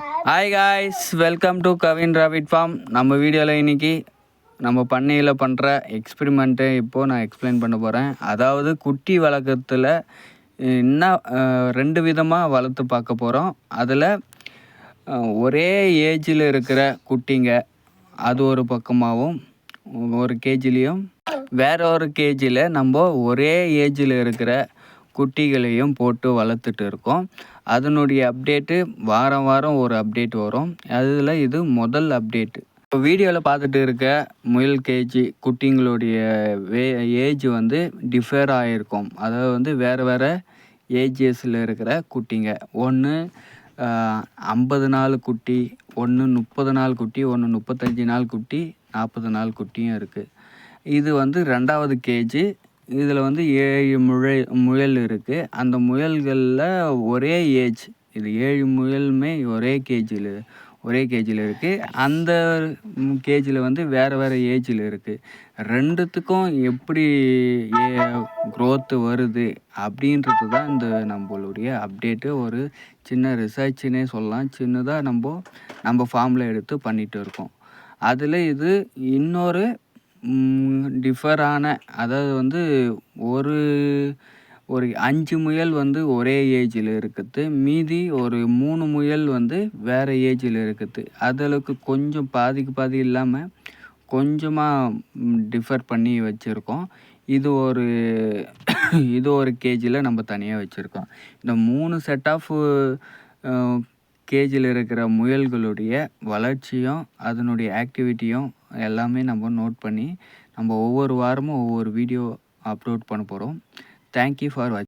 Hi guys, welcome to Kavin rapid form. நம்ம வீடியோவில் இன்றைக்கி நம்ம பண்ணையில் பண்ணுற எக்ஸ்பெரிமெண்ட்டை இப்போது நான் எக்ஸ்பிளைன் பண்ண போகிறேன். அதாவது குட்டி வளர்க்குறதுல இன்னும் 2 விதமாக வளர்த்து பார்க்க போகிறோம். அதில் ஒரே ஏஜில் இருக்கிற குட்டிங்க அது ஒரு பக்கமாகவும், ஒரு கேஜிலையும் வேற ஒரு கேஜியில் நம்ம ஒரே ஏஜில் இருக்கிற குட்டிகளையும் போட்டு வளர்த்துட்டு இருக்கோம். அதனுடைய அப்டேட்டு வாரம் வாரம் ஒரு அப்டேட் வரும். அதில் இது முதல் அப்டேட்டு. இப்போ வீடியோவில் பார்த்துட்டு இருக்க முயல் கேஜி குட்டிங்களுடைய ஏஜ் வந்து டிஃபர் ஆகிருக்கும். அதாவது வேறு வேறு ஏஜஸில் இருக்கிற குட்டிங்க. ஒன்று 50 நாள் குட்டி, ஒன்று 30 நாள் குட்டி, ஒன்று 35 நாள் குட்டி, 40 நாள் குட்டியும் இருக்குது. இது 2வது கேஜி. இதில் 7 முயல் இருக்குது. அந்த முயல்களில் ஒரே ஏஜ், இது 7 முயலுமே ஒரே கேஜியில் இருக்குது. அந்த கேஜியில் வேறு வேறு ஏஜில் இருக்குது. ரெண்டுத்துக்கும் எப்படி க்ரோத்து வருது அப்படின்றது தான் இந்த நம்மளுடைய அப்டேட்டு. ஒரு சின்ன ரிசர்ச்சுன்னே சொல்லலாம். சின்னதாக நம்ம ஃபார்மில் எடுத்து பண்ணிகிட்டு இருக்கோம். அதில் இது இன்னொரு டிஃபரான, அதாவது ஒரு 5 முயல் ஒரே ஏஜில் இருக்குது. மீதி ஒரு 3 முயல் வேறு ஏஜில் இருக்குது. அதளவுக்கு கொஞ்சம் பாதிக்கு பாதி இல்லாமல் கொஞ்சமாக டிஃபர் பண்ணி வச்சுருக்கோம். இது ஒரு கேஜியில் நம்ம தனியாக வச்சுருக்கோம். இந்த 3 செட் ஆஃப் கேஜில் இருக்கிற முயல்களுடைய வளர்ச்சியும் அதனுடைய ஆக்டிவிட்டியும் எல்லாமே நம்ம நோட் பண்ணி நம்ம ஒவ்வொரு வாரமும் ஒவ்வொரு வீடியோ அப்லோட் பண்ண போகிறோம். தேங்க்யூ ஃபார் வாட்சிங்.